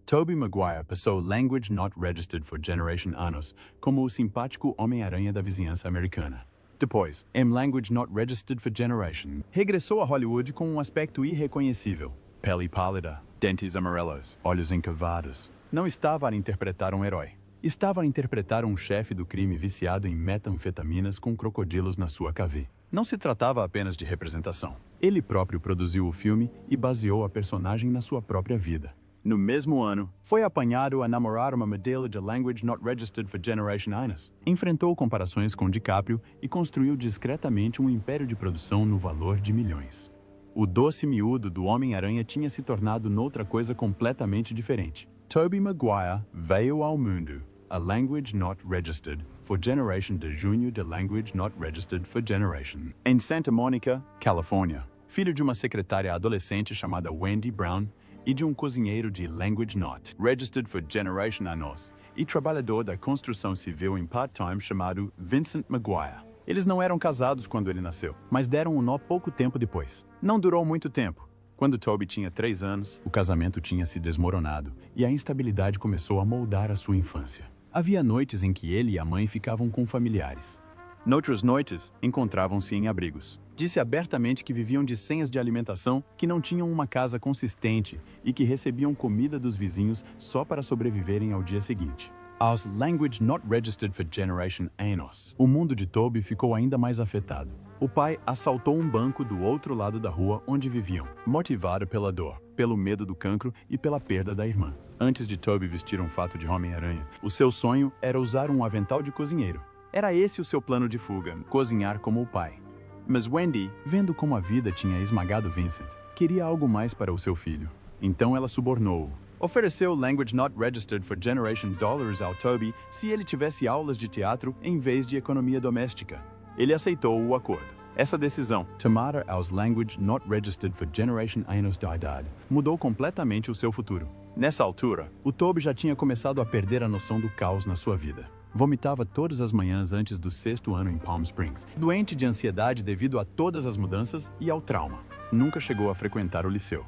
Tobey Maguire passou Language Not Registered for Generation anos como o simpático Homem-Aranha da vizinhança americana. Depois, em Language Not Registered for Generation, regressou a Hollywood com um aspecto irreconhecível. Pele pálida, dentes amarelos, olhos encavados. Não estava a interpretar um herói. Estava a interpretar um chefe do crime viciado em metanfetaminas com crocodilos na sua cave. Não se tratava apenas de representação. Ele próprio produziu o filme e baseou a personagem na sua própria vida. No mesmo ano, foi apanhado a namorar uma modelo de Language Not Registered for Generation anos. Enfrentou comparações com DiCaprio e construiu discretamente um império de produção no valor de milhões. O doce miúdo do Homem-Aranha tinha se tornado noutra coisa completamente diferente. Tobey Maguire veio ao mundo a Language Not Registered for Generation de junho de Language Not Registered for Generation, em Santa Mônica, Califórnia. Filho de uma secretária adolescente chamada Wendy Brown e de um cozinheiro de Language Not Registered for Generation anos e trabalhador da construção civil em part-time chamado Vincent Maguire. Eles não eram casados quando ele nasceu, mas deram um nó pouco tempo depois. Não durou muito tempo. Quando Tobey tinha 3 anos, o casamento tinha se desmoronado e a instabilidade começou a moldar a sua infância. Havia noites em que ele e a mãe ficavam com familiares. Noutras noites, encontravam-se em abrigos. Disse abertamente que viviam de senhas de alimentação, que não tinham uma casa consistente e que recebiam comida dos vizinhos só para sobreviverem ao dia seguinte. Aos Language Not Registered for Generation anos, o mundo de Tobey ficou ainda mais afetado. O pai assaltou um banco do outro lado da rua onde viviam, motivado pela dor, pelo medo do cancro e pela perda da irmã. Antes de Tobey vestir um fato de Homem-Aranha, o seu sonho era usar um avental de cozinheiro. Era esse o seu plano de fuga, cozinhar como o pai. Mas Wendy, vendo como a vida tinha esmagado Vincent, queria algo mais para o seu filho. Então ela subornou-o. Ofereceu Language Not Registered for Generation dollars ao Tobey se ele tivesse aulas de teatro em vez de economia doméstica. Ele aceitou o acordo. Essa decisão, tomada aos Language Not Registered for Generation anos de idade, mudou completamente o seu futuro. Nessa altura, o Tobey já tinha começado a perder a noção do caos na sua vida. Vomitava todas as manhãs antes do 6º ano em Palm Springs, doente de ansiedade devido a todas as mudanças e ao trauma. Nunca chegou a frequentar o liceu.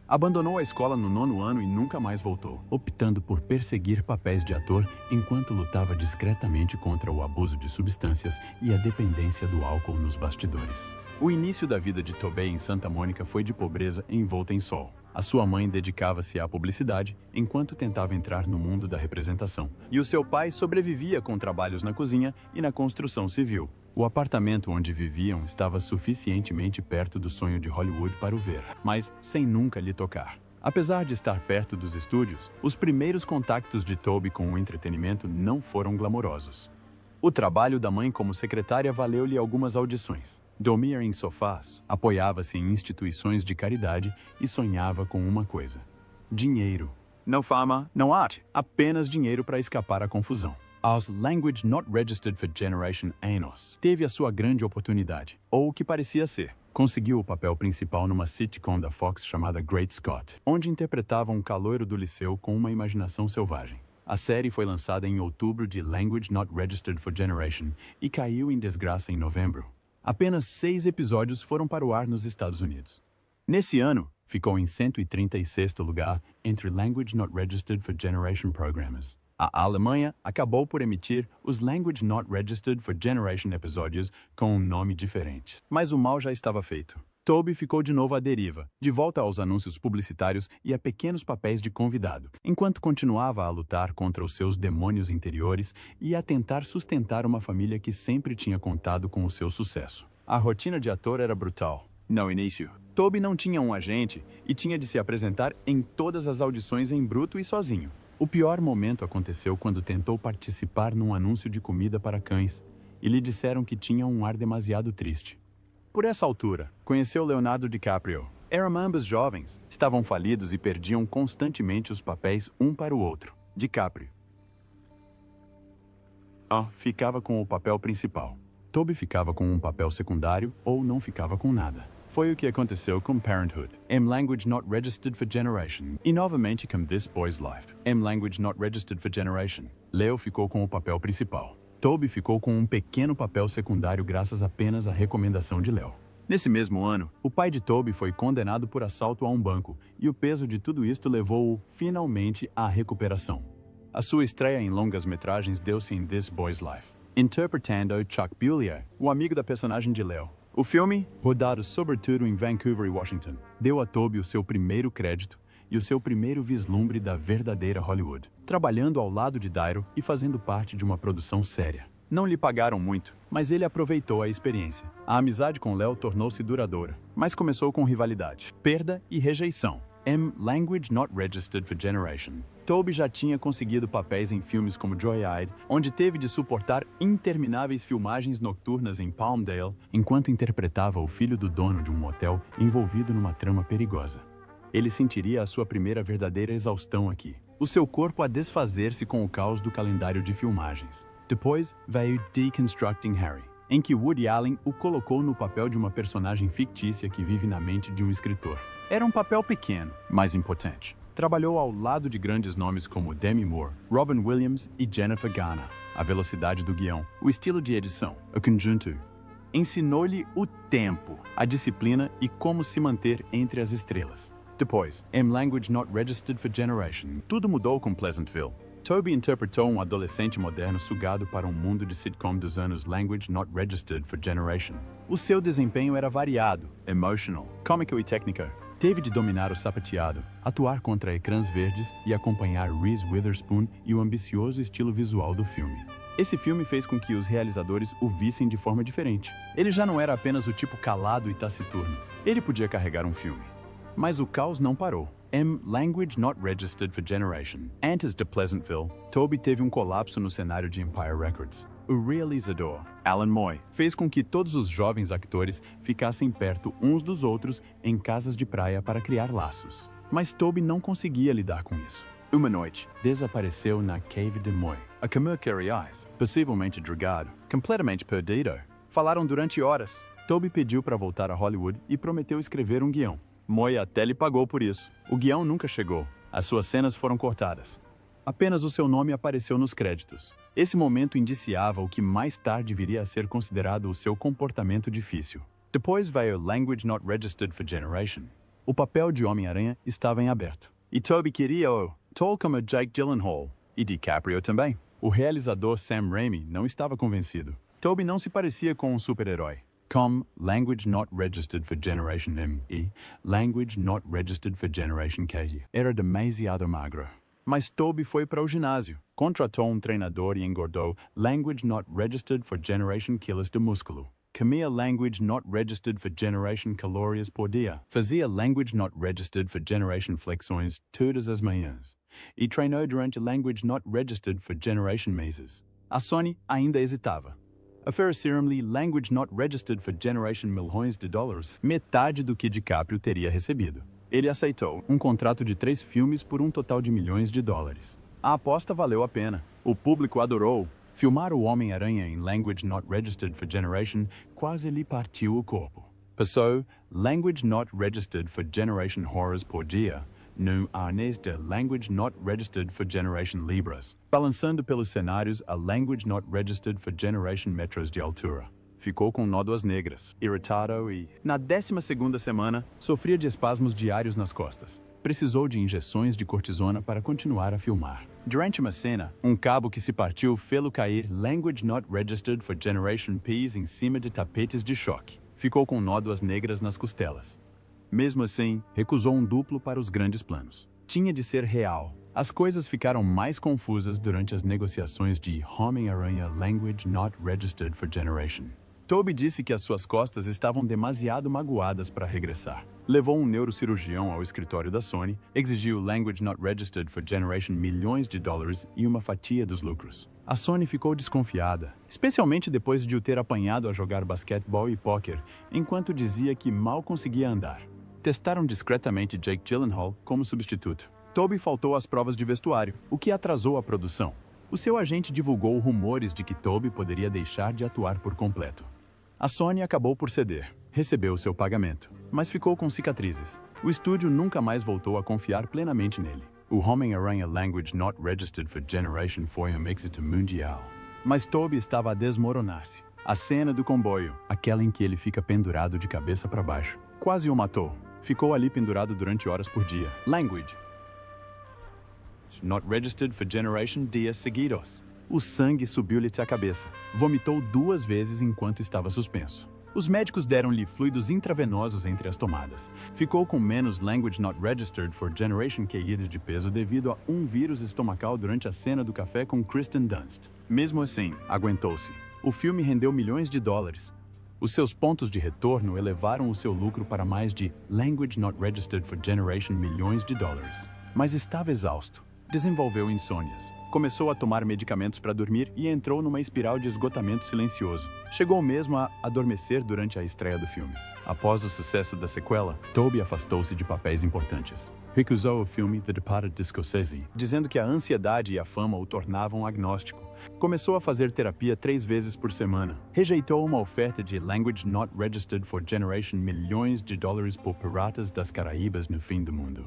Abandonou a escola no 9º ano e nunca mais voltou, optando por perseguir papéis de ator enquanto lutava discretamente contra o abuso de substâncias e a dependência do álcool nos bastidores. O início da vida de Tobey em Santa Mônica foi de pobreza envolta em sol. A sua mãe dedicava-se à publicidade enquanto tentava entrar no mundo da representação, e o seu pai sobrevivia com trabalhos na cozinha e na construção civil. O apartamento onde viviam estava suficientemente perto do sonho de Hollywood para o ver, mas sem nunca lhe tocar. Apesar de estar perto dos estúdios, os primeiros contactos de Tobey com o entretenimento não foram glamourosos. O trabalho da mãe como secretária valeu-lhe algumas audições. Dormia em sofás, apoiava-se em instituições de caridade e sonhava com uma coisa: dinheiro. Não fama, não arte, apenas dinheiro para escapar à confusão. Aos Language Not Registered for Generation anos, teve a sua grande oportunidade, ou o que parecia ser. Conseguiu o papel principal numa sitcom da Fox chamada Great Scott, onde interpretava um caloiro do liceu com uma imaginação selvagem. A série foi lançada em outubro de Language Not Registered for Generation e caiu em desgraça em novembro. Apenas 6 episódios foram para o ar nos Estados Unidos. Nesse ano, ficou em 136º lugar entre Language Not Registered for Generation Programmers. A Alemanha acabou por emitir os Language Not Registered for Generation episódios com um nome diferente. Mas o mal já estava feito. Tobey ficou de novo à deriva, de volta aos anúncios publicitários e a pequenos papéis de convidado, enquanto continuava a lutar contra os seus demônios interiores e a tentar sustentar uma família que sempre tinha contado com o seu sucesso. A rotina de ator era brutal. No início, Tobey não tinha um agente e tinha de se apresentar em todas as audições em bruto e sozinho. O pior momento aconteceu quando tentou participar num anúncio de comida para cães e lhe disseram que tinha um ar demasiado triste. Por essa altura, conheceu Leonardo DiCaprio. Eram ambos jovens, estavam falidos e perdiam constantemente os papéis um para o outro. DiCaprio ficava com o papel principal. Tobey ficava com um papel secundário ou não ficava com nada. Foi o que aconteceu com Parenthood, em Language Not Registered for Generation, e novamente com This Boy's Life, em Language Not Registered for Generation. Leo ficou com o papel principal. Tobey ficou com um pequeno papel secundário graças apenas à recomendação de Leo. Nesse mesmo ano, o pai de Tobey foi condenado por assalto a um banco, e o peso de tudo isto levou-o, finalmente, à recuperação. A sua estreia em longas-metragens deu-se em This Boy's Life, interpretando Chuck Beaulieu, o amigo da personagem de Leo. O filme, rodado sobretudo em Vancouver e Washington, deu a Tobey o seu primeiro crédito e o seu primeiro vislumbre da verdadeira Hollywood, trabalhando ao lado de Dairo e fazendo parte de uma produção séria. Não lhe pagaram muito, mas ele aproveitou a experiência. A amizade com Leo tornou-se duradoura, mas começou com rivalidade, perda e rejeição. Language Not Registered for Generation. Tobey já tinha conseguido papéis em filmes como Joyride, onde teve de suportar intermináveis filmagens noturnas em Palmdale, enquanto interpretava o filho do dono de um motel envolvido numa trama perigosa. Ele sentiria a sua primeira verdadeira exaustão aqui, o seu corpo a desfazer-se com o caos do calendário de filmagens. Depois veio Deconstructing Harry, em que Woody Allen o colocou no papel de uma personagem fictícia que vive na mente de um escritor. Era um papel pequeno, mas impotente. Trabalhou ao lado de grandes nomes como Demi Moore, Robin Williams e Jennifer Garner. A velocidade do guião, o estilo de edição, o conjunto. Ensinou-lhe o tempo, a disciplina e como se manter entre as estrelas. Depois, Language Not Registered for Generation, tudo mudou com Pleasantville. Tobey interpretou um adolescente moderno sugado para um mundo de sitcom dos anos Language Not Registered for Generation. O seu desempenho era variado, emotional, cômico e técnico. Teve de dominar o sapateado, atuar contra ecrãs verdes e acompanhar Reese Witherspoon e o ambicioso estilo visual do filme. Esse filme fez com que os realizadores o vissem de forma diferente. Ele já não era apenas o tipo calado e taciturno. Ele podia carregar um filme. Mas o caos não parou. Language Not Registered for Generation. Antes de Pleasantville, Tobey teve um colapso no cenário de Empire Records. O realizador, Alan Moy, fez com que todos os jovens atores ficassem perto uns dos outros em casas de praia para criar laços. Mas Tobey não conseguia lidar com isso. Uma noite, desapareceu na Cave de Moy. A Camus Carey Eyes, possivelmente drogado, completamente perdido. Falaram durante horas. Tobey pediu para voltar a Hollywood e prometeu escrever um guião. Moy até lhe pagou por isso. O guião nunca chegou. As suas cenas foram cortadas. Apenas o seu nome apareceu nos créditos. Esse momento indiciava o que mais tarde viria a ser considerado o seu comportamento difícil. Depois veio Language Not Registered for Generation. O papel de Homem-Aranha estava em aberto. E Tobey queria o tal como Jake Gyllenhaal. E DiCaprio também. O realizador Sam Raimi não estava convencido. Tobey não se parecia com um super-herói. Como Language Not Registered for Generation M e Language Not Registered for Generation K. Era demasiado magro. Mas Tobey foi para o ginásio, contratou um treinador e engordou Language Not Registered for Generation Quilos de músculo. Comia Language Not Registered for Generation calorias por dia. Fazia Language Not Registered for Generation flexões todas as manhãs. E treinou durante Language Not Registered for Generation meses. A Sony ainda hesitava. Ofereceram-lhe Language Not Registered for Generation milhões de dólares, metade do que DiCaprio teria recebido. Ele aceitou um contrato de 3 filmes por um total de milhões de dólares. A aposta valeu a pena. O público adorou. Filmar o Homem-Aranha em Language Not Registered for Generation quase lhe partiu o corpo. Passou Language Not Registered for Generation Horrors por dia no arnês de Language Not Registered for Generation Libras, balançando pelos cenários a Language Not Registered for Generation metros de altura. Ficou com nódoas negras, irritado e, na 12ª semana, sofria de espasmos diários nas costas. Precisou de injeções de cortisona para continuar a filmar. Durante uma cena, um cabo que se partiu fê-lo cair Language Not Registered for Generation Ps em cima de tapetes de choque. Ficou com nódoas negras nas costelas. Mesmo assim, recusou um duplo para os grandes planos. Tinha de ser real. As coisas ficaram mais confusas durante as negociações de Homem-Aranha Language Not Registered for Generation. Tobey disse que as suas costas estavam demasiado magoadas para regressar. Levou um neurocirurgião ao escritório da Sony, exigiu Language Not Registered for Generation milhões de dólares e uma fatia dos lucros. A Sony ficou desconfiada, especialmente depois de o ter apanhado a jogar basquetebol e póquer, enquanto dizia que mal conseguia andar. Testaram discretamente Jake Gyllenhaal como substituto. Tobey faltou às provas de vestuário, o que atrasou a produção. O seu agente divulgou rumores de que Tobey poderia deixar de atuar por completo. A Sony acabou por ceder, recebeu seu pagamento, mas ficou com cicatrizes. O estúdio nunca mais voltou a confiar plenamente nele. O Homem-Aranha Language Not Registered for Generation foi um êxito mundial. Mas Tobey estava a desmoronar-se. A cena do comboio, aquela em que ele fica pendurado de cabeça para baixo. Quase o matou. Ficou ali pendurado durante horas por dia. Language not registered for generation dias seguidos. O sangue subiu-lhe à cabeça. Vomitou 2 vezes enquanto estava suspenso. Os médicos deram-lhe fluidos intravenosos entre as tomadas. Ficou com menos language not registered for generation caídas de peso devido a um vírus estomacal durante a cena do café com Kristen Dunst. Mesmo assim, aguentou-se. O filme rendeu milhões de dólares. Os seus pontos de retorno elevaram o seu lucro para mais de language not registered for generation milhões de dólares. Mas estava exausto. Desenvolveu insônias. Começou a tomar medicamentos para dormir e entrou numa espiral de esgotamento silencioso. Chegou mesmo a adormecer durante a estreia do filme. Após o sucesso da sequela, Toby afastou-se de papéis importantes. Recusou o filme The Departed de Scorsese, dizendo que a ansiedade e a fama o tornavam agnóstico. Começou a fazer terapia 3 vezes por semana. Rejeitou uma oferta de Language Not Registered for Generation milhões de dólares por Piratas das Caraíbas no fim do mundo.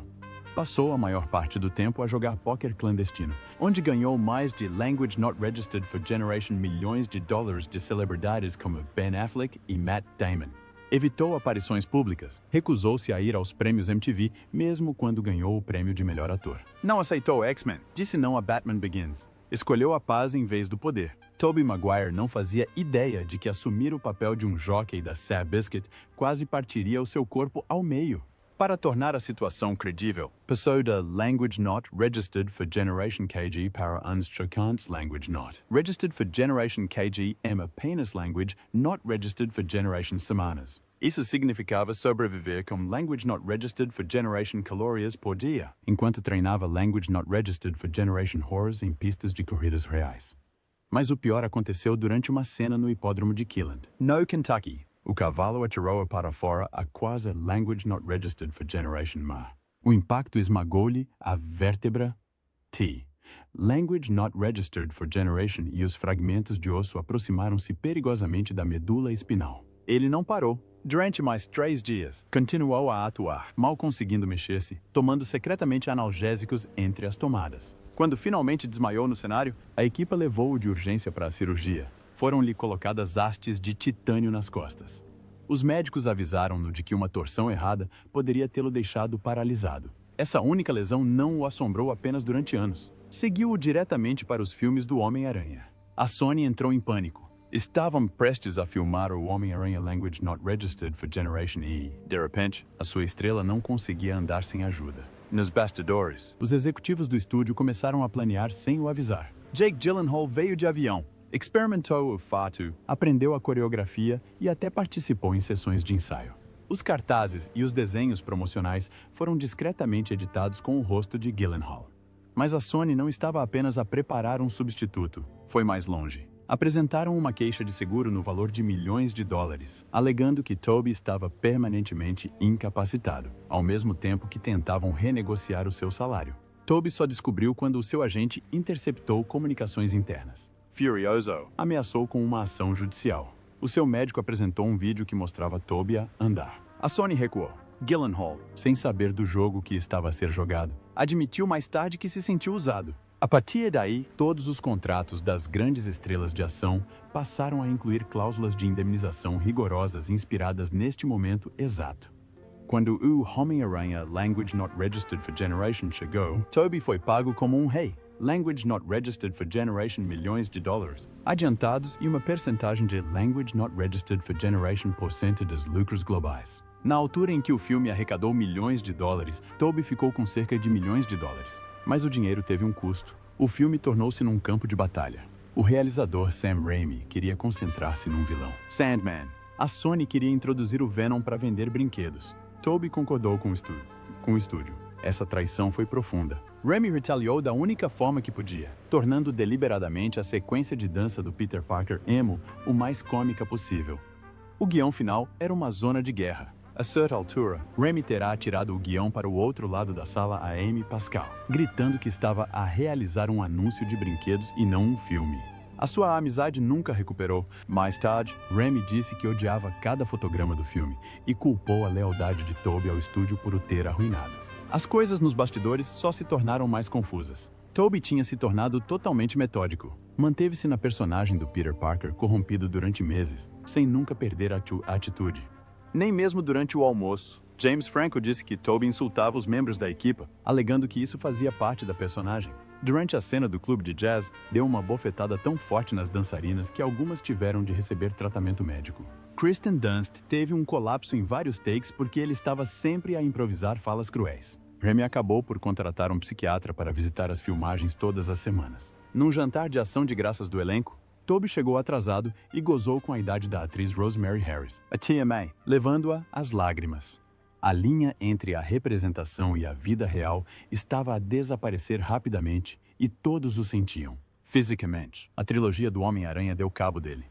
Passou a maior parte do tempo a jogar póquer clandestino, onde ganhou mais de Language Not Registered for Generation milhões de dólares de celebridades como Ben Affleck e Matt Damon. Evitou aparições públicas, recusou-se a ir aos prêmios MTV, mesmo quando ganhou o prêmio de melhor ator. Não aceitou X-Men, disse não a Batman Begins. Escolheu a paz em vez do poder. Tobey Maguire não fazia ideia de que assumir o papel de um jockey da Seabiscuit quase partiria o seu corpo ao meio. Para tornar a situação credível, passou da Language Not Registered for Generation KG para Unchocant Language Not Registered for Generation KG é apenas Language Not Registered for Generation semanas. Isso significava sobreviver com Language Not Registered for Generation calorias por dia, enquanto treinava Language Not Registered for Generation Horrors em pistas de corridas reais. Mas o pior aconteceu durante uma cena no hipódromo de Keeneland, no Kentucky. O cavalo atirou-a para fora a quase Language Not Registered for Generation Ma. O impacto esmagou-lhe a vértebra T. Language Not Registered for Generation e os fragmentos de osso aproximaram-se perigosamente da medula espinal. Ele não parou. Durante mais 3 dias, continuou a atuar, mal conseguindo mexer-se, tomando secretamente analgésicos entre as tomadas. Quando finalmente desmaiou no cenário, a equipa levou-o de urgência para a cirurgia. Foram-lhe colocadas hastes de titânio nas costas. Os médicos avisaram-no de que uma torção errada poderia tê-lo deixado paralisado. Essa única lesão não o assombrou apenas durante anos. Seguiu-o diretamente para os filmes do Homem-Aranha. A Sony entrou em pânico. Estavam prestes a filmar o Homem-Aranha Language Not Registered for Generation E. De repente, a sua estrela não conseguia andar sem ajuda. Nos bastidores, os executivos do estúdio começaram a planear sem o avisar. Jake Gyllenhaal veio de avião. Experimentou o fato, aprendeu a coreografia e até participou em sessões de ensaio. Os cartazes e os desenhos promocionais foram discretamente editados com o rosto de Gyllenhaal. Mas a Sony não estava apenas a preparar um substituto, foi mais longe. Apresentaram uma queixa de seguro no valor de milhões de dólares, alegando que Tobey estava permanentemente incapacitado, ao mesmo tempo que tentavam renegociar o seu salário. Tobey só descobriu quando o seu agente interceptou comunicações internas. Furioso, ameaçou com uma ação judicial. O seu médico apresentou um vídeo que mostrava Tobey a andar. A Sony recuou. Gyllenhaal, sem saber do jogo que estava a ser jogado, admitiu mais tarde que se sentiu usado. A partir daí, todos os contratos das grandes estrelas de ação passaram a incluir cláusulas de indemnização rigorosas inspiradas neste momento exato. Quando o Homem-Aranha Language Not Registered for Generation chegou, Tobey foi pago como um rei. Language Not Registered for Generation milhões de dólares, adiantados e uma percentagem de Language Not Registered for Generation % dos lucros globais. Na altura em que o filme arrecadou milhões de dólares, Tobey ficou com cerca de milhões de dólares. Mas o dinheiro teve um custo. O filme tornou-se num campo de batalha. O realizador Sam Raimi queria concentrar-se num vilão, Sandman. A Sony queria introduzir o Venom para vender brinquedos. Tobey concordou com o estúdio. Essa traição foi profunda. Raimi retaliou da única forma que podia, tornando deliberadamente a sequência de dança do Peter Parker emo o mais cômica possível. O guião final era uma zona de guerra. A certa altura, Raimi terá atirado o guião para o outro lado da sala a Amy Pascal, gritando que estava a realizar um anúncio de brinquedos e não um filme. A sua amizade nunca recuperou. Mais tarde, Raimi disse que odiava cada fotograma do filme e culpou a lealdade de Tobey ao estúdio por o ter arruinado. As coisas nos bastidores só se tornaram mais confusas. Toby tinha se tornado totalmente metódico. Manteve-se na personagem do Peter Parker corrompido durante meses, sem nunca perder a atitude. Nem mesmo durante o almoço, James Franco disse que Toby insultava os membros da equipa, alegando que isso fazia parte da personagem. Durante a cena do clube de jazz, deu uma bofetada tão forte nas dançarinas que algumas tiveram de receber tratamento médico. Kristen Dunst teve um colapso em vários takes porque ele estava sempre a improvisar falas cruéis. Remy acabou por contratar um psiquiatra para visitar as filmagens todas as semanas. Num jantar de ação de graças do elenco, Toby chegou atrasado e gozou com a idade da atriz Rosemary Harris, a Tia May, levando-a às lágrimas. A linha entre a representação e a vida real estava a desaparecer rapidamente e todos o sentiam. Fisicamente, a trilogia do Homem-Aranha deu cabo dele.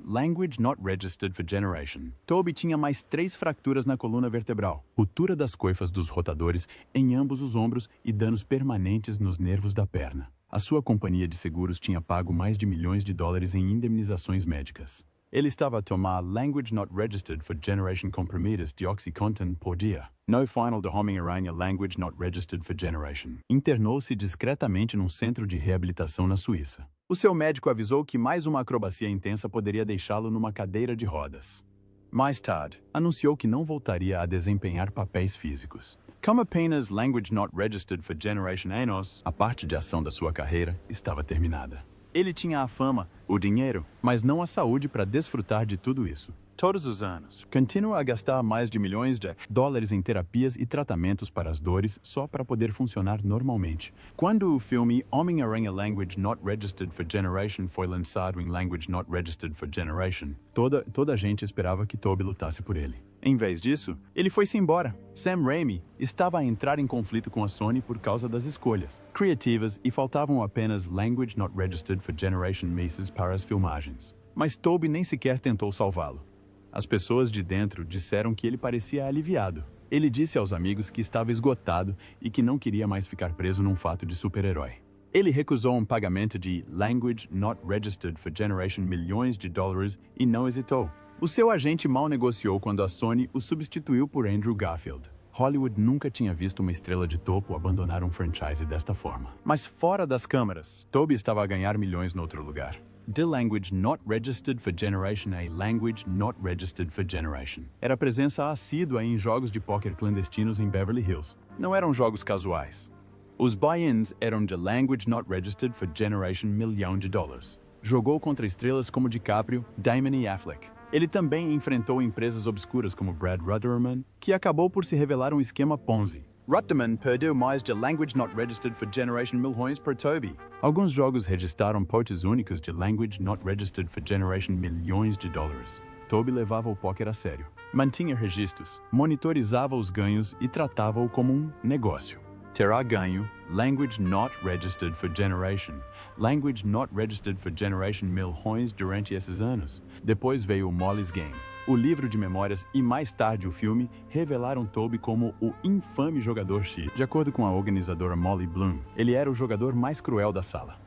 Language not registered for generation. Toby tinha mais 3 fraturas na coluna vertebral, ruptura das coifas dos rotadores em ambos os ombros e danos permanentes nos nervos da perna. A sua companhia de seguros tinha pago mais de milhões de dólares em indemnizações médicas. Ele estava a tomar Language not registered for generation comprimidas de OxyContin por dia. No final do Homem-Aranha Language not registered for generation. Internou-se discretamente num centro de reabilitação na Suíça. O seu médico avisou que mais uma acrobacia intensa poderia deixá-lo numa cadeira de rodas. Mais tarde, anunciou que não voltaria a desempenhar papéis físicos. Como apenas Language not registered for generation anos, a parte de ação da sua carreira estava terminada. Ele tinha a fama, o dinheiro, mas não a saúde para desfrutar de tudo isso. Todos os anos, continua a gastar mais de milhões de dólares em terapias e tratamentos para as dores só para poder funcionar normalmente. Quando o filme Homem-Aranha Language Not Registered for Generation foi lançado em Language Not Registered for Generation, toda a gente esperava que Toby lutasse por ele. Em vez disso, ele foi-se embora. Sam Raimi estava a entrar em conflito com a Sony por causa das escolhas criativas e faltavam apenas Language Not Registered for Generation misses para as filmagens. Mas Toby nem sequer tentou salvá-lo. As pessoas de dentro disseram que ele parecia aliviado. Ele disse aos amigos que estava esgotado e que não queria mais ficar preso num fato de super-herói. Ele recusou um pagamento de Language Not Registered for Generation milhões de dólares e não hesitou. O seu agente mal negociou quando a Sony o substituiu por Andrew Garfield. Hollywood nunca tinha visto uma estrela de topo abandonar um franchise desta forma. Mas fora das câmeras, Toby estava a ganhar milhões no outro lugar. The Language Not Registered for Generation a Language Not Registered for Generation. Era a presença assídua em jogos de póquer clandestinos em Beverly Hills. Não eram jogos casuais. Os buy-ins eram de Language Not Registered for Generation $1 milhão. Jogou contra estrelas como DiCaprio, Damon e Affleck. Ele também enfrentou empresas obscuras como Brad Ruderman, que acabou por se revelar um esquema Ponzi. Ruderman perdeu mais de Language Not Registered for Generation milhões por Toby. Alguns jogos registraram potes únicos de Language Not Registered for Generation milhões de dólares. Toby levava o póquer a sério. Mantinha registros, monitorizava os ganhos e tratava-o como um negócio. Terá ganho Language Not Registered for Generation. Language Not Registered for Generation milhões durante esses anos. Depois veio o Molly's Game. O livro de memórias e mais tarde o filme revelaram Toby como o infame jogador X. De acordo com a organizadora Molly Bloom, ele era o jogador mais cruel da sala.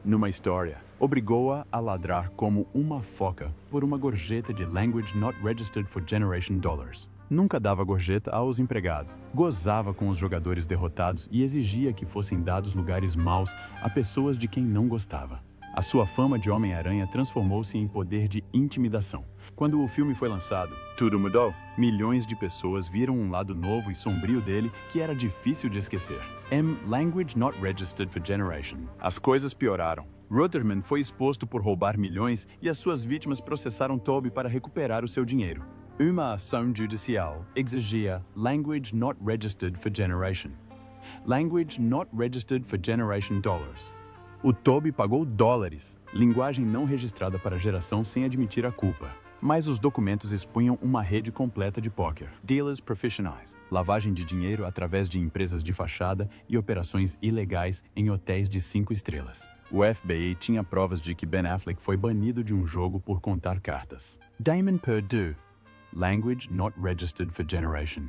Numa história, obrigou-a a ladrar como uma foca por uma gorjeta de Language Not Registered for Generation dollars. Nunca dava gorjeta aos empregados, gozava com os jogadores derrotados e exigia que fossem dados lugares maus a pessoas de quem não gostava. A sua fama de Homem-Aranha transformou-se em poder de intimidação. Quando o filme foi lançado, tudo mudou. Milhões de pessoas viram um lado novo e sombrio dele que era difícil de esquecer. Language Not Registered for Generation. As coisas pioraram. Ruderman foi exposto por roubar milhões e as suas vítimas processaram Toby para recuperar o seu dinheiro. Uma ação judicial exigia Language Not Registered for Generation. Language Not Registered for Generation dollars. O Toby pagou dólares, linguagem não registrada para a geração sem admitir a culpa. Mas os documentos expunham uma rede completa de póquer, dealers profissionais, lavagem de dinheiro através de empresas de fachada e operações ilegais em hotéis de 5 estrelas. O FBI tinha provas de que Ben Affleck foi banido de um jogo por contar cartas. Damon Perdue. Language Not Registered for Generation.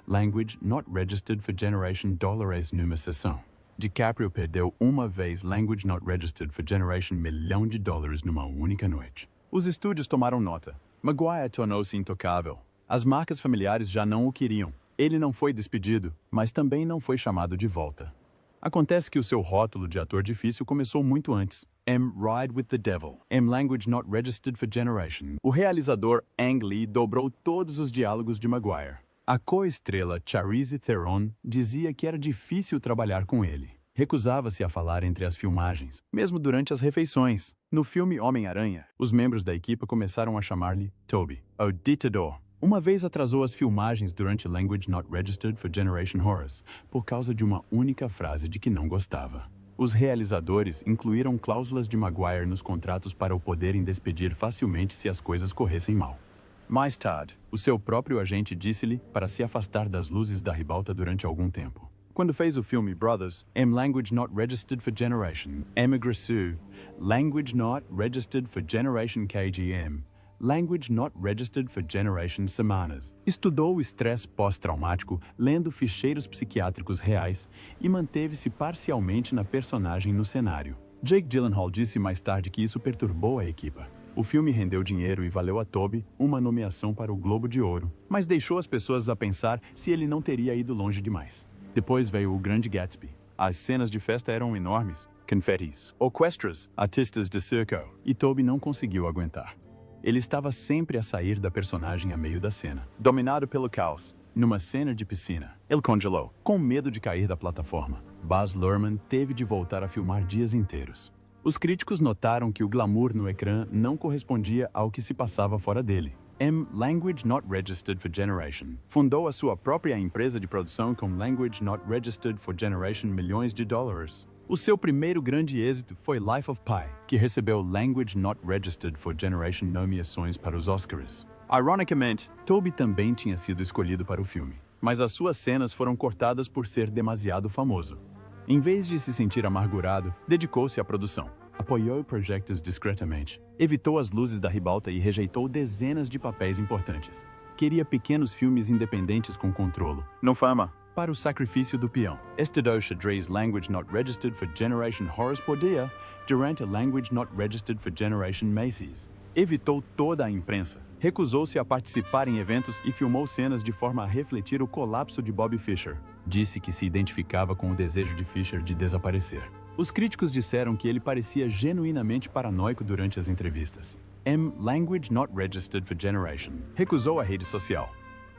Language Not Registered for Generation dólares numa sessão. DiCaprio perdeu uma vez Language Not Registered for Generation $1 milhão numa única noite. Os estúdios tomaram nota. Maguire tornou-se intocável. As marcas familiares já não o queriam. Ele não foi despedido, mas também não foi chamado de volta. Acontece que o seu rótulo de ator difícil começou muito antes. Ride with the Devil. Language Not Registered for Generation. O realizador Ang Lee dobrou todos os diálogos de Maguire. A co-estrela Charlize Theron dizia que era difícil trabalhar com ele. Recusava-se a falar entre as filmagens, mesmo durante as refeições. No filme Homem-Aranha, os membros da equipe começaram a chamar-lhe Toby, o ditador. Uma vez atrasou as filmagens durante Language Not Registered for Generation Horrors, por causa de uma única frase de que não gostava. Os realizadores incluíram cláusulas de Maguire nos contratos para o poderem despedir facilmente se as coisas corressem mal. Mais tarde, o seu próprio agente disse-lhe para se afastar das luzes da ribalta durante algum tempo. Quando fez o filme Brothers, Language Not Registered for Generation, agressou, Language Not Registered for Generation KGM, Language Not Registered for Generation Semanas. Estudou o estresse pós-traumático, lendo ficheiros psiquiátricos reais e manteve-se parcialmente na personagem no cenário. Jake Gyllenhaal disse mais tarde que isso perturbou a equipa. O filme rendeu dinheiro e valeu a Toby uma nomeação para o Globo de Ouro, mas deixou as pessoas a pensar se ele não teria ido longe demais. Depois veio O Grande Gatsby. As cenas de festa eram enormes, confetis, orquestras, artistas de circo, e Toby não conseguiu aguentar. Ele estava sempre a sair da personagem a meio da cena, dominado pelo caos. Numa cena de piscina, ele congelou, com medo de cair da plataforma. Baz Luhrmann teve de voltar a filmar dias inteiros. Os críticos notaram que o glamour no ecrã não correspondia ao que se passava fora dele. Language Not Registered for Generation. Fundou a sua própria empresa de produção com Language Not Registered for Generation milhões de dólares. O seu primeiro grande êxito foi Life of Pi, que recebeu Language Not Registered for Generation nomeações para os Oscars. Ironicamente, Toby também tinha sido escolhido para o filme, mas as suas cenas foram cortadas por ser demasiado famoso. Em vez de se sentir amargurado, dedicou-se à produção. Apoiou projetos discretamente, evitou as luzes da ribalta e rejeitou dezenas de papéis importantes. Queria pequenos filmes independentes com controlo. No fama. Para o sacrifício do peão. Estudou xadrez Language Not Registered for Generation Horrors por dia, durante a Language Not Registered for Generation Macy's. Evitou toda a imprensa. Recusou-se a participar em eventos e filmou cenas de forma a refletir o colapso de Bobby Fischer. Disse que se identificava com o desejo de Fischer de desaparecer. Os críticos disseram que ele parecia genuinamente paranoico durante as entrevistas. Language Not Registered for Generation. Recusou a rede social.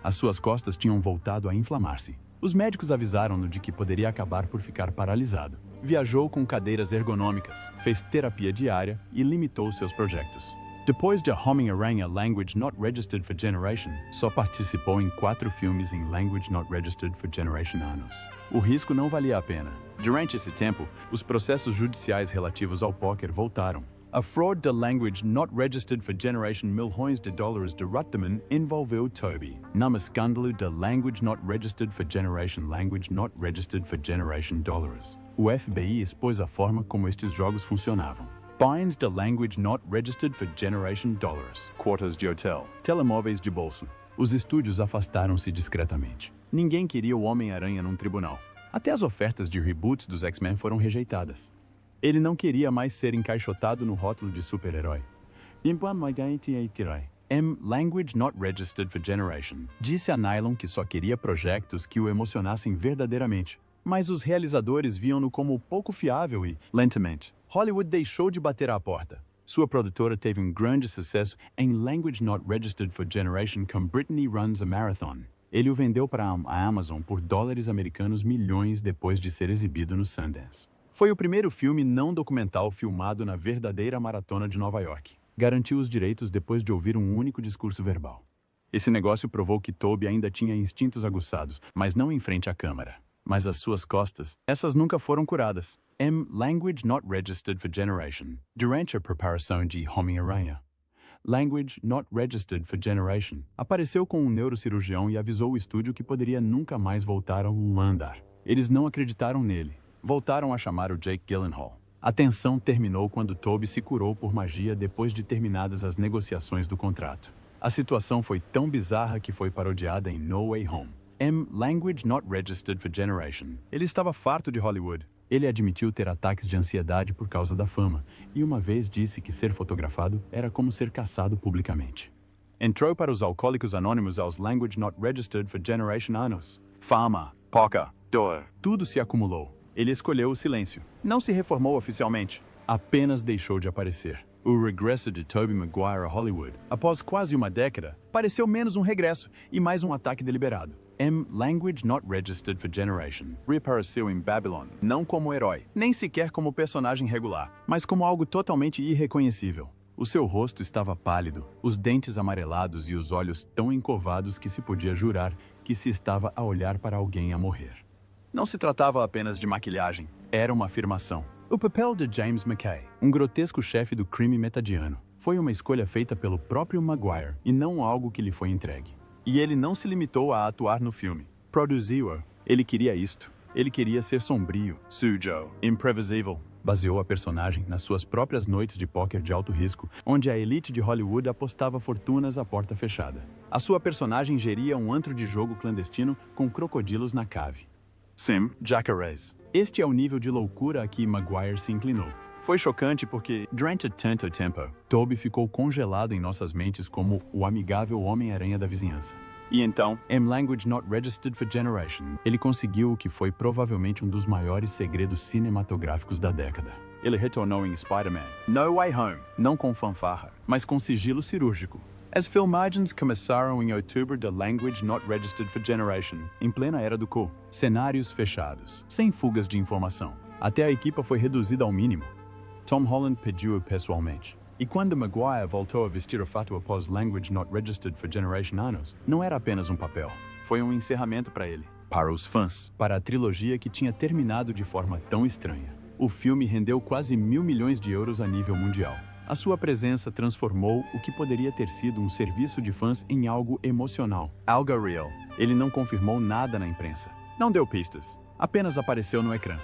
As suas costas tinham voltado a inflamar-se. Os médicos avisaram-no de que poderia acabar por ficar paralisado. Viajou com cadeiras ergonômicas, fez terapia diária e limitou seus projetos. Depois de Homem-Aranha Language Not Registered for Generation, só participou em 4 filmes em Language Not Registered for Generation anos. O risco não valia a pena. Durante esse tempo, os processos judiciais relativos ao póquer voltaram. A fraude da Language Not Registered for Generation milhões de dólares de Ruttman envolveu Toby. Num escândalo da Language Not Registered for Generation Language Not Registered for Generation dólares. O FBI expôs a forma como estes jogos funcionavam. Fines da Language Not Registered for Generation dólares. Quartas de hotel. Telemóveis de bolso. Os estúdios afastaram-se discretamente. Ninguém queria o Homem-Aranha num tribunal. Até as ofertas de reboots dos X-Men foram rejeitadas. Ele não queria mais ser encaixotado no rótulo de super-herói. Language Not Registered for Generation. Disse a Nylon que só queria projetos que o emocionassem verdadeiramente. Mas os realizadores viam-no como pouco fiável e, lentamente, Hollywood deixou de bater à porta. Sua produtora teve um grande sucesso em Language Not Registered for Generation com Brittany Runs a Marathon. Ele o vendeu para a Amazon por dólares americanos milhões depois de ser exibido no Sundance. Foi o primeiro filme não documental filmado na verdadeira maratona de Nova York. Garantiu os direitos depois de ouvir um único discurso verbal. Esse negócio provou que Toby ainda tinha instintos aguçados, mas não em frente à câmara. Mas as suas costas, essas nunca foram curadas. Language Not Registered for Generation. Durante a preparação de Homem-Aranha, Language Not Registered for Generation apareceu com um neurocirurgião e avisou o estúdio que poderia nunca mais voltar ao andar. Eles não acreditaram nele. Voltaram a chamar o Jake Gyllenhaal. A tensão terminou quando Toby se curou por magia depois de terminadas as negociações do contrato. A situação foi tão bizarra que foi parodiada em No Way Home. Language Not Registered for Generation. Ele estava farto de Hollywood. Ele admitiu ter ataques de ansiedade por causa da fama, e uma vez disse que ser fotografado era como ser caçado publicamente. Entrou para os Alcoólicos Anônimos aos Language Not Registered for Generation anos. Fama, poca, dor, tudo se acumulou. Ele escolheu o silêncio. Não se reformou oficialmente. Apenas deixou de aparecer. O regresso de Tobey Maguire a Hollywood, após quase uma década, pareceu menos um regresso e mais um ataque deliberado. Language Not Registered for Generation reapareceu em Babylon, não como herói, nem sequer como personagem regular, mas como algo totalmente irreconhecível. O seu rosto estava pálido, os dentes amarelados e os olhos tão encovados que se podia jurar que se estava a olhar para alguém a morrer. Não se tratava apenas de maquilhagem, era uma afirmação. O papel de James McKay, um grotesco chefe do crime metadiano, foi uma escolha feita pelo próprio Maguire e não algo que lhe foi entregue. E ele não se limitou a atuar no filme. Produziu-o. Ele queria isto. Ele queria ser sombrio, sujo, imprevisível. Baseou a personagem nas suas próprias noites de póquer de alto risco, onde a elite de Hollywood apostava fortunas à porta fechada. A sua personagem geria um antro de jogo clandestino com crocodilos na cave. Sim, jacarés. Este é o nível de loucura a que Maguire se inclinou. Foi chocante porque, durante tanto tempo, Tobey ficou congelado em nossas mentes como o amigável Homem-Aranha da vizinhança. E então, em Language Not Registered for Generation, ele conseguiu o que foi provavelmente um dos maiores segredos cinematográficos da década. Ele retornou em Spider-Man No Way Home, não com fanfarra, mas com sigilo cirúrgico. As filmagens começaram em outubro de Language Not Registered for Generation, em plena era do Co. Cenários fechados, sem fugas de informação. Até a equipa foi reduzida ao mínimo. Tom Holland pediu-o pessoalmente. E quando Maguire voltou a vestir o fato após Language Not Registered for Generation anos, não era apenas um papel. Foi um encerramento para ele, para os fãs, para a trilogia que tinha terminado de forma tão estranha. O filme rendeu quase 1.000 milhões de euros a nível mundial. A sua presença transformou o que poderia ter sido um serviço de fãs em algo emocional, algo real. Ele não confirmou nada na imprensa. Não deu pistas. Apenas apareceu no ecrã.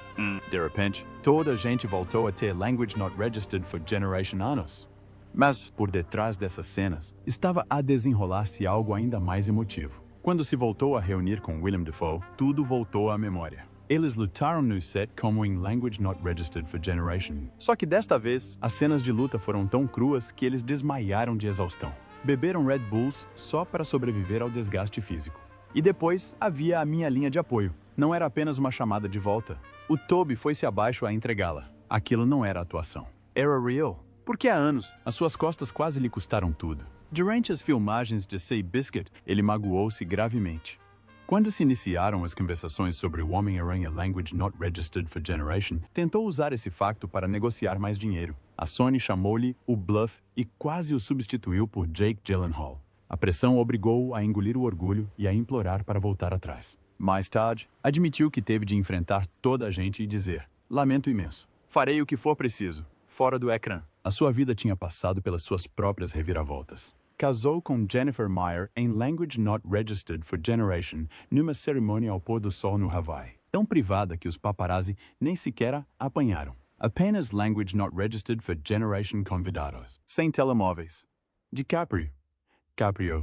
De repente, toda a gente voltou a ter Language Not Registered for Generation anos. Mas, por detrás dessas cenas, estava a desenrolar-se algo ainda mais emotivo. Quando se voltou a reunir com Willem Dafoe, tudo voltou à memória. Eles lutaram no set como em Language Not Registered for Generation. Só que desta vez, as cenas de luta foram tão cruas que eles desmaiaram de exaustão. Beberam Red Bulls só para sobreviver ao desgaste físico. E depois havia a minha linha de apoio. Não era apenas uma chamada de volta. O Tobey foi-se abaixo a entregá-la. Aquilo não era atuação. Era real. Porque há anos, as suas costas quase lhe custaram tudo. Durante as filmagens de Seabiscuit, ele magoou-se gravemente. Quando se iniciaram as conversações sobre o Homem-Aranha Language Not Registered for Generation, tentou usar esse facto para negociar mais dinheiro. A Sony chamou-lhe o bluff e quase o substituiu por Jake Gyllenhaal. A pressão obrigou-o a engolir o orgulho e a implorar para voltar atrás. Mais tarde, admitiu que teve de enfrentar toda a gente e dizer: "Lamento imenso. Farei o que for preciso, fora do ecrã." A sua vida tinha passado pelas suas próprias reviravoltas. Casou com Jennifer Meyer em Language Not Registered for Generation, numa cerimônia ao pôr do sol no Hawaii, tão privada que os paparazzi nem sequer a apanharam. Apenas Language Not Registered for Generation convidados, sem telemóveis. DiCaprio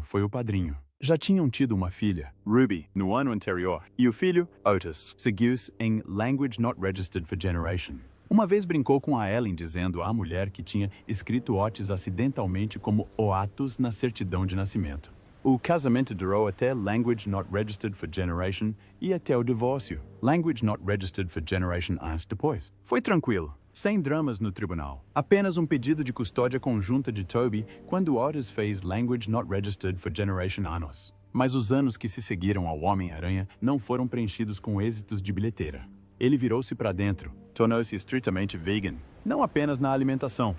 foi o padrinho. Já tinham tido uma filha, Ruby, no ano anterior, e o filho, Otis, seguiu-se em Language Not Registered for Generation. Uma vez brincou com a Ellen dizendo à mulher que tinha escrito Otis acidentalmente como Oatus na certidão de nascimento. O casamento durou até Language Not Registered for Generation e até o divórcio. Language Not Registered for Generation anos depois. Foi tranquilo, sem dramas no tribunal. Apenas um pedido de custódia conjunta de Tobey quando Otis fez Language Not Registered for Generation anos. Mas os anos que se seguiram ao Homem-Aranha não foram preenchidos com êxitos de bilheteira. Ele virou-se para dentro, tornou-se estritamente vegan, não apenas na alimentação.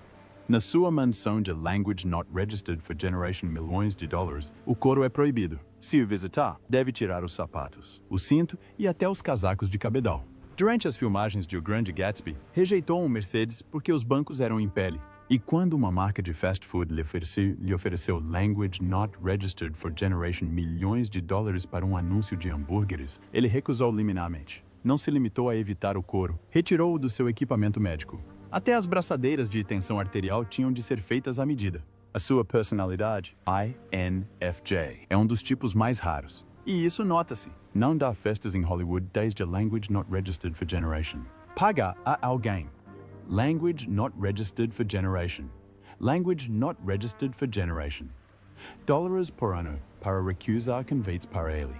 Na sua mansão de Language Not Registered for Generation milhões de dólares, o couro é proibido. Se o visitar, deve tirar os sapatos, o cinto e até os casacos de cabedal. Durante as filmagens de O Grande Gatsby, rejeitou um Mercedes porque os bancos eram em pele. E quando uma marca de fast food lhe ofereceu Language Not Registered for Generation milhões de dólares para um anúncio de hambúrgueres, ele recusou liminarmente. Não se limitou a evitar o couro, retirou-o do seu equipamento médico. Até as braçadeiras de tensão arterial tinham de ser feitas à medida. A sua personalidade, INFJ, é um dos tipos mais raros. E isso nota-se. Não dá festas em Hollywood desde Language Not Registered for Generation. Paga a alguém. Language Not Registered for Generation. Language Not Registered for Generation. Dólares por ano para recusar convites para ele.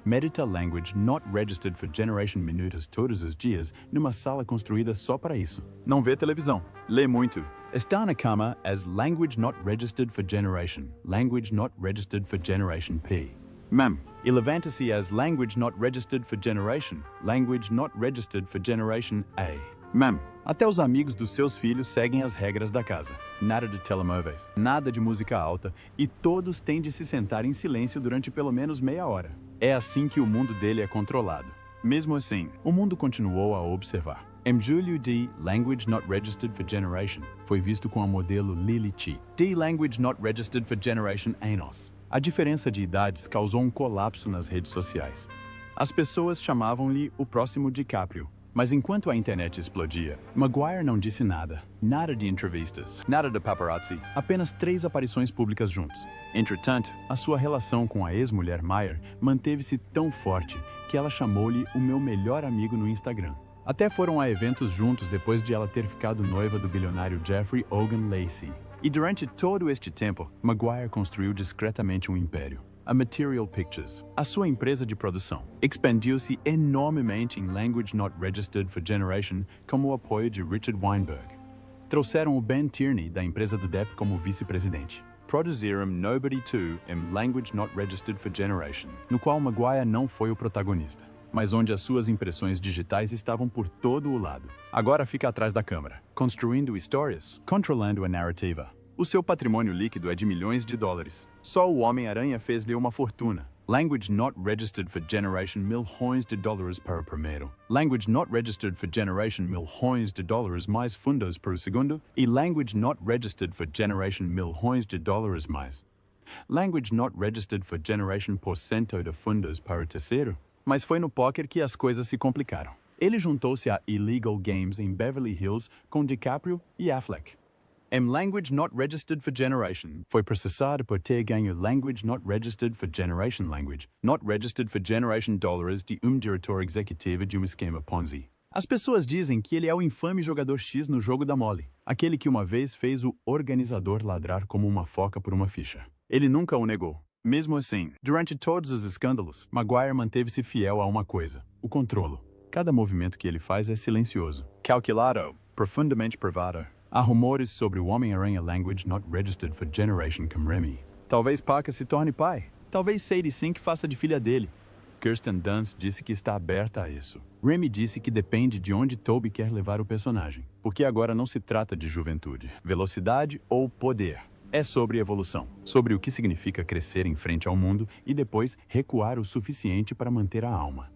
Medita language not registered for generation minutos todos os dias numa sala construída só para isso. Não vê televisão. Lê muito. Está na cama as language not registered for generation. Language not registered for generation P. Mem. E levanta-se as language not registered for generation. Language not registered for generation A. Mem. Até os amigos dos seus filhos seguem as regras da casa. Nada de telemóveis, nada de música alta e todos têm de se sentar em silêncio durante pelo menos meia hora. É assim que o mundo dele é controlado. Mesmo assim, o mundo continuou a observar. Em julho de Language Not Registered for Generation foi visto com a modelo Lily Chi. De Language Not Registered for Generation Anos. A diferença de idades causou um colapso nas redes sociais. As pessoas chamavam-lhe o próximo DiCaprio. Mas enquanto a internet explodia, Maguire não disse nada. Nada de entrevistas, nada de paparazzi, apenas 3 aparições públicas juntos. Entretanto, a sua relação com a ex-mulher Meyer manteve-se tão forte que ela chamou-lhe o meu melhor amigo no Instagram. Até foram a eventos juntos depois de ela ter ficado noiva do bilionário Jeffrey Hogan Lacey. E durante todo este tempo, Maguire construiu discretamente um império. A Material Pictures, a sua empresa de produção, expandiu-se enormemente em Language Not Registered for Generation como o apoio de Richard Weinberg. Trouxeram o Ben Tierney da empresa do Depp como vice-presidente. Produziram Nobody 2 em Language Not Registered for Generation, no qual Maguire não foi o protagonista, mas onde as suas impressões digitais estavam por todo o lado. Agora fica atrás da câmera, construindo histórias, controlando a narrativa. O seu patrimônio líquido é de milhões de dólares. Só o Homem-Aranha fez-lhe uma fortuna. Language Not Registered for Generation milhões de dólares para o primeiro. Language Not Registered for Generation milhões de dólares mais fundos para o segundo. E Language Not Registered for Generation milhões de dólares mais. Language Not Registered for Generation porcento de fundos para o terceiro. Mas foi no poker que as coisas se complicaram. Ele juntou-se a Illegal Games em Beverly Hills com DiCaprio e Affleck. Em Language Not Registered for Generation, foi processado por ter ganho Language Not Registered for Generation Language, Not Registered for Generation dólares de diretor executivo de um esquema Ponzi. As pessoas dizem que ele é o infame jogador X no jogo da mole, aquele que uma vez fez o organizador ladrar como uma foca por uma ficha. Ele nunca o negou. Mesmo assim, durante todos os escândalos, Maguire manteve-se fiel a uma coisa: o controlo. Cada movimento que ele faz é silencioso, calculado, profundamente privado. Há rumores sobre o Homem-Aranha Language Not Registered for Generation com Remy. Talvez Parker se torne pai. Talvez Sadie Sink faça de filha dele. Kirsten Dunst disse que está aberta a isso. Remy disse que depende de onde Tobey quer levar o personagem, porque agora não se trata de juventude, velocidade ou poder. É sobre evolução, sobre o que significa crescer em frente ao mundo e depois recuar o suficiente para manter a alma.